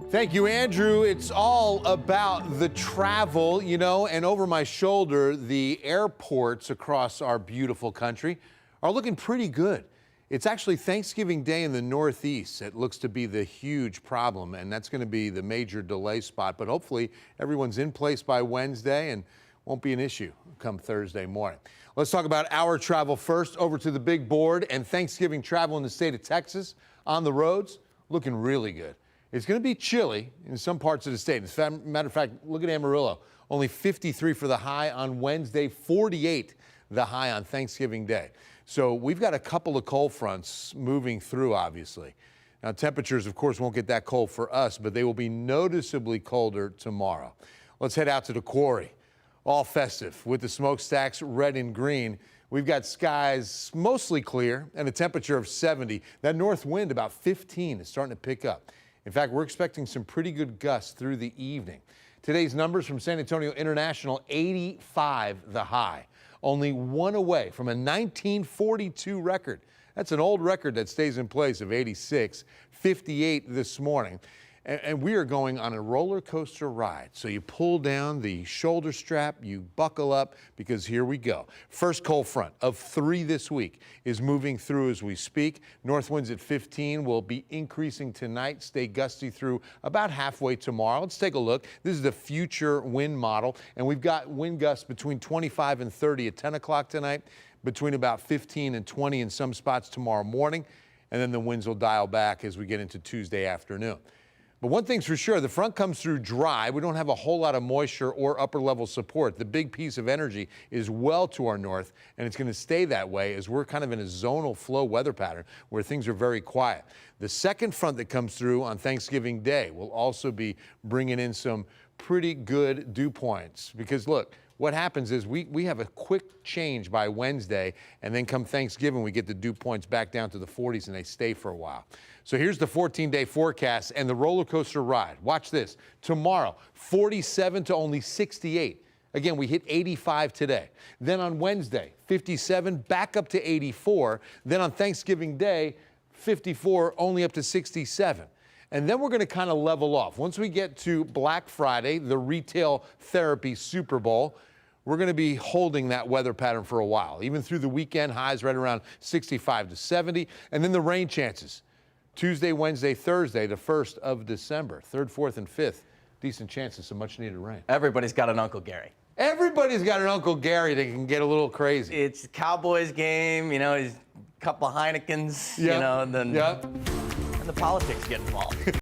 Thank you, Andrew. It's all about the travel, and over my shoulder, the airports across our beautiful country are looking pretty good. It's actually Thanksgiving Day in the Northeast. It looks to be the huge problem, and that's going to be the major delay spot. But hopefully everyone's in place by Wednesday and won't be an issue come Thursday morning. Let's talk about our travel first. Over to the big board, and Thanksgiving travel in the state of Texas on the roads looking really good. It's going to be chilly in some parts of the state. As a matter of fact, look at Amarillo. Only 53 for the high on Wednesday, 48 the high on Thanksgiving Day. So we've got a couple of cold fronts moving through, obviously. Now, temperatures, of course, won't get that cold for us, but they will be noticeably colder tomorrow. Let's head out to the quarry. All festive with the smokestacks red and green. We've got skies mostly clear and a temperature of 70. That north wind, about 15, is starting to pick up. In fact, we're expecting some pretty good gusts through the evening. Today's numbers from San Antonio International, 85 the high. Only one away from a 1942 record. That's an old record that stays in place of 86, 58 this morning. And we are going on a roller coaster ride. So you pull down the shoulder strap, you buckle up, because here we go. First cold front of 3 this week is moving through as we speak. North winds at 15 will be increasing tonight, stay gusty through about halfway tomorrow. Let's take a look. This is the future wind model, and we've got wind gusts between 25 and 30 at 10 o'clock tonight, between about 15 and 20 in some spots tomorrow morning, and then the winds will dial back as we get into Tuesday afternoon. But one thing's for sure, the front comes through dry. We don't have a whole lot of moisture or upper level support. The big piece of energy is well to our north, and it's going to stay that way as we're kind of in a zonal flow weather pattern where things are very quiet. The second front that comes through on Thanksgiving Day will also be bringing in some pretty good dew points, because look, what happens is we have a quick change by Wednesday, and then come Thanksgiving, we get the dew points back down to the 40s, and they stay for a while. So here's the 14-day forecast and the roller coaster ride. Watch this. Tomorrow, 47 to only 68. Again, we hit 85 today. Then on Wednesday, 57, back up to 84. Then on Thanksgiving Day, 54, only up to 67. And then we're going to kind of level off. Once we get to Black Friday, the retail therapy Super Bowl, we're going to be holding that weather pattern for a while, even through the weekend, highs right around 65 to 70. And then the rain chances. Tuesday, Wednesday, Thursday, the 1st of December, 3rd, 4th, and 5th, decent chances of much needed rain. Everybody's got an Uncle Gary. Everybody's got an Uncle Gary that can get a little crazy. It's Cowboys game, he's a couple of Heinekens, Yep. and the politics get involved.